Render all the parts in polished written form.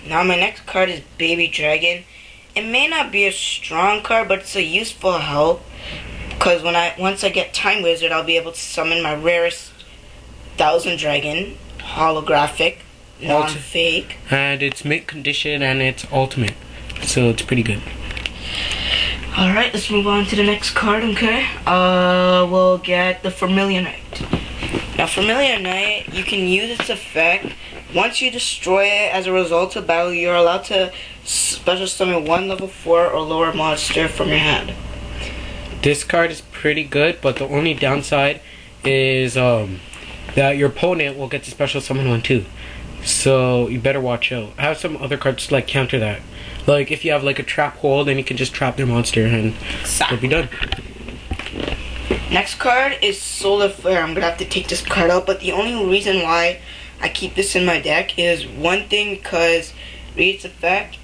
Now my next card is Baby Dragon. It may not be a strong card, but it's a useful help. Because once I get Time Wizard, I'll be able to summon my rarest Thousand Dragon, holographic, non-fake. And it's mint condition and it's ultimate. So it's pretty good. Alright, let's move on to the next card, okay? We'll get the Familiar Knight. Now, Familiar Knight, you can use its effect. Once you destroy it as a result of battle, you're allowed to special summon one level 4 or lower monster from your hand. This card is pretty good, but the only downside is that your opponent will get to special summon one too. So you better watch out. I have some other cards to like counter that. Like if you have like a trap hole, then you can just trap their monster and it'll be done. Next card is Solar Flare. I'm gonna have to take this card out, but the only reason why I keep this in my deck is one thing, because read its effect.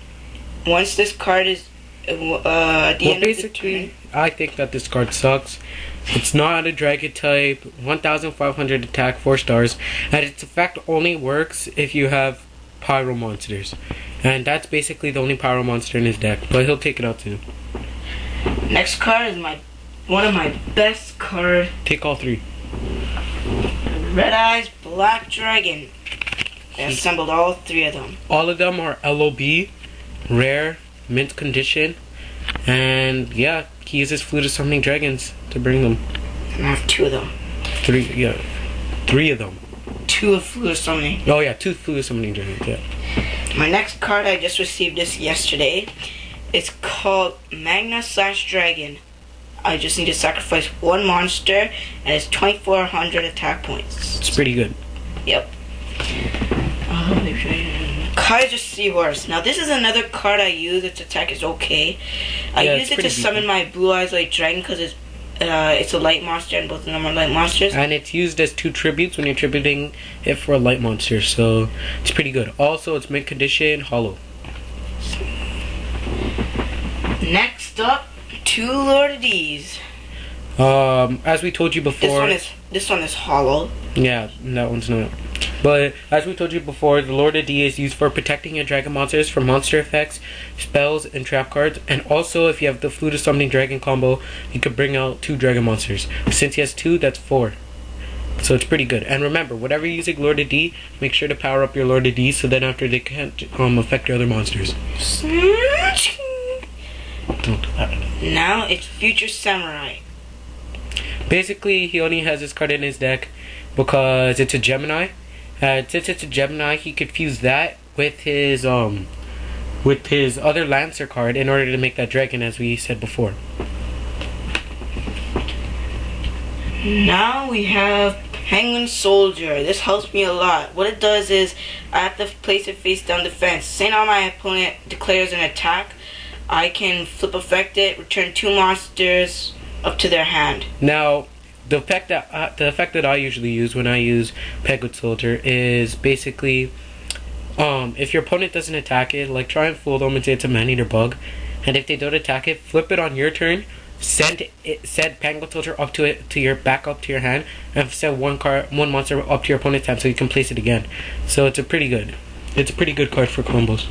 Once this card is at the end of the turn, I think that this card sucks. It's not a dragon type, 1500 attack, 4 stars, and its effect only works if you have pyro monsters. And that's basically the only pyro monster in his deck, but he'll take it out soon. Next card is one of my best cards. Take all 3. Red Eyes Black Dragon. I assembled all 3 of them. All of them are LOB, rare, mint condition, and yeah, he uses Flute of Summoning Dragons to bring them. And I have 2 of them. 3 of them. 2 of Flute of Summoning. Oh yeah, 2 Flute of Summoning Dragons, yeah. My next card, I just received this yesterday. It's called Magna/Dragon. I just need to sacrifice 1 monster, and it's 2400 attack points. It's pretty good. Yep. Kaiser Seahorse. Now this is another card I use. Its attack is okay. I use it to summon my Blue Eyes Light Dragon because it's a light monster and both of them are light monsters. And it's used as 2 tributes when you're tributing it for a light monster, so it's pretty good. Also, it's mint condition, hollow. Next up, 2 Lord of D's. As we told you before, this one is hollow. Yeah, that one's not. But as we told you before, the Lord of D is used for protecting your dragon monsters from monster effects, spells, and trap cards. And also, if you have the Flute of Summoning Dragon combo, you could bring out 2 dragon monsters. Since he has 2, that's 4. So it's pretty good. And remember, whenever you're using Lord of D, make sure to power up your Lord of D so then after they can't affect your other monsters. Don't do that. Now it's Future Samurai. Basically, he only has this card in his deck because it's a Gemini. Since it's a Gemini, he could fuse that with his other Lancer card in order to make that dragon, as we said before. Now we have Penguin Soldier. This helps me a lot. What it does is I have to place it face down defense. Say now my opponent declares an attack, I can flip effect it, return 2 monsters up to their hand. Now, the effect that I usually use when I use Penguin Soldier is basically, if your opponent doesn't attack it, like try and fool them and say it's a man-eater bug, and if they don't attack it, flip it on your turn, send Penguin Soldier up to back up to your hand, and send one monster up to your opponent's hand so you can place it again. So it's a pretty good card for combos.